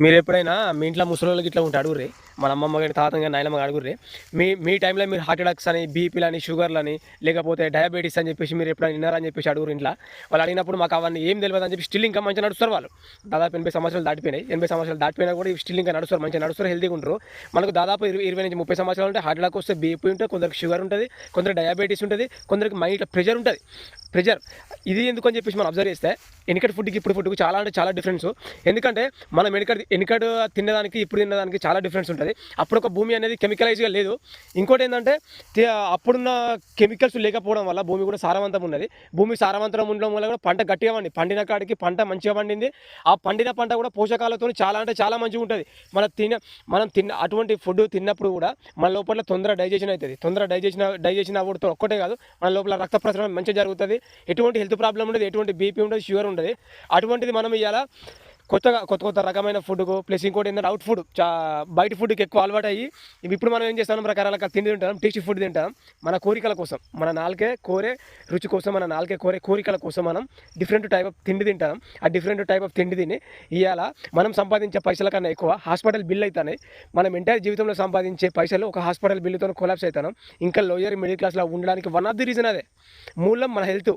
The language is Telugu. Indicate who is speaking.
Speaker 1: మీరెప్పుడైనా మీ ఇంట్లో ముసలోళ్ళకి ఇట్లా ఉంటే అడుగుర్రి, మన అమ్మమ్మ గాని, తాతయ్య గాని, నాయనమ్మ గాని అడుగుర్రి. మీ టైంలో మీరు హార్ట్ అటాక్స్ అని, బీపీలని, షుగర్‌లని, లేకపోతే డయాబెటిస్ అని చెప్పేసి మీరు ఎప్పుడైనా విన్నారా అని చెప్పేసి అడుగుర్రి ఇంట్ల. వాళ్ళు అడిగినప్పుడు మాకు అవన్నీ ఏం తెలవదని చెప్పి స్టిల్ ఇంకా మంచిగా నడుస్తారు వాళ్ళు. దాదాపు 80 సంవత్సరాలు దాటిపోయినాయి. 80 సంవత్సరాలు దాటిపోయినా కూడా స్టిల్ ఇంకా నడుస్తారు. మంచిగా నడుస్తారు, హెల్తీగా ఉంటారు. మనకు దాదాపు 20 నుంచి 30 సంవత్సరాలు ఉంటే హార్ట్ అటాక్ వస్తే బీపీ ఉంటది, కొందరికి షుగర్ ఉంటది, కొందరికి డయాబెటిస్ ఉంటది, కొందరికి మైండ్‌లో ప్రెషర్ ఉంటది. ప్రెషర్ ఇది ఎందుకని చెప్పేసి మనం అబ్జర్వ్ చేస్తే వెనకటి ఫుడ్‌కి ఇప్పుడు ఫుడ్‌కి చాలా అంటే చాలా డిఫరెన్స్. ఎందుకంటే మనం వెనకడ తినేదానికి ఇప్పుడు తినేదానికి చాలా డిఫరెన్స్ ఉంటుంది. అప్పుడు ఒక భూమి అనేది కెమికలైజ్‌గా లేదు. ఇంకోటి ఏంటంటే అప్పుడున్న కెమికల్స్ లేకపోవడం వల్ల భూమి కూడా సారవంతంగా ఉన్నది. భూమి సారవంతంగా ఉండడం వల్ల కూడా పంట గట్టిగా పండింది. పండిన కాడికి పంట మంచిగా పండింది. ఆ పండిన పంట కూడా పోషకాలతోని చాలా అంటే చాలా మంచిగా ఉంటుంది. మనం తిన్న అటువంటి ఫుడ్ తిన్నప్పుడు కూడా మన లోపల తొందరగా డైజెషన్ అవుతుంది. తొందరగా డైజెషన్ అవ్వడంతో ఒక్కటే కాదు, మన లోపల రక్త ప్రసరణ మంచిగా జరుగుతుంది. ఎటువంటి హెల్త్ ప్రాబ్లం ఉండదు, ఎటువంటి బీపీ ఉండదు, షుగర్ ఉండదు. అటువంటిది మనం ఇవాళ కొత్త రకమైన ఫుడ్కు ప్లస్ ఇంకోటి ఏంటంటే అవుట్ ఫుడ్ బయట ఫుడ్కి ఎక్కువ అలవాటు అయ్యి ఇప్పుడు మనం ఏం చేస్తాం, రకరకాల తిండి తింటాం, టేస్టీ ఫుడ్ తింటాం. మన కోరికల కోసం, మన నాలుకే కోరే రుచి కోసం, మన నాలుకే కోరే కోరికల కోసం మనం డిఫరెంట్ టైప్ ఆఫ్ తిండి తింటాం. ఆ డిఫరెంట్ టైప్ ఆఫ్ తిండి తిని ఇవాళ మనం సంపాదించే పైసల కన్నా ఎక్కువ హాస్పిటల్ బిల్ అవుతాయి. మనం ఎంటైర్ జీవితంలో సంపాదించే పైసలు ఒక హాస్పిటల్ బిల్లుతో కొలాప్స్ అవుతాం. ఇంకా లోయర్ మిడిల్ క్లాస్లో ఉండడానికి వన్ ఆఫ్ ది రీజన్ అదే. మూలం మన హెల్త్.